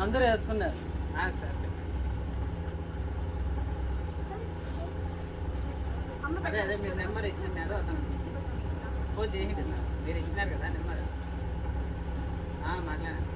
అందరూ వేసుకున్నారు. అదే అదే మీరు నెంబర్ ఇచ్చినారు అసలు ఫోన్ చేసి మీరు ఇచ్చినారు కదా నెంబర్ మాట్లాడారు.